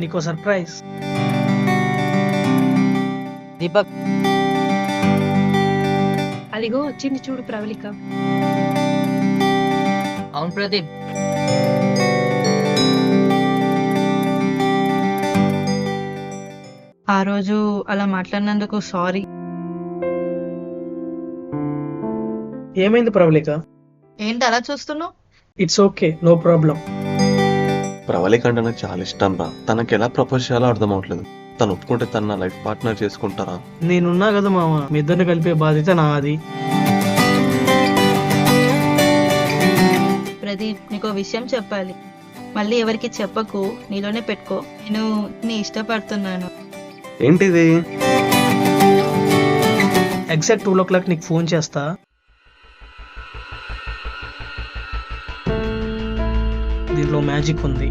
నీకో సర్ప్రైజ్. దీపక్, అదిగో వచ్చింది చూడు ప్రవళిక. అవును ప్రదీప్. ఆ రోజు అలా మాట్లాడినందుకు సారీ. ఏమైంది ప్రవళిక? ఏంటి అలా చూస్తున్నావు? It's okay, no problem. Pravalika అంటే నాకు చాలా ఇష్టం రా. తనకి ఎలా ప్రపోజ్ చేయాలో అర్థం అవట్లేదు. తను ఒప్పుకుంటే తన నా లైఫ్ పార్ట్నర్ చేసుకుంటారా? నేనున్నా కదా మామ, మీ ఇద్దరిని కలిపే బాధ్యత నాది. ప్రదీప్, నీకో విషయం చెప్పాలి. మళ్ళీ ఎవరికి చెప్పకు, నీలోనే పెట్టుకో. నేను నీ ఇష్టపడుతున్నాను. ఏంటిది? ఎగ్జాక్ట్ 2 o'clock నీకు ఫోన్ చేస్తా. దీంట్లో మ్యాజిక్ ఉంది.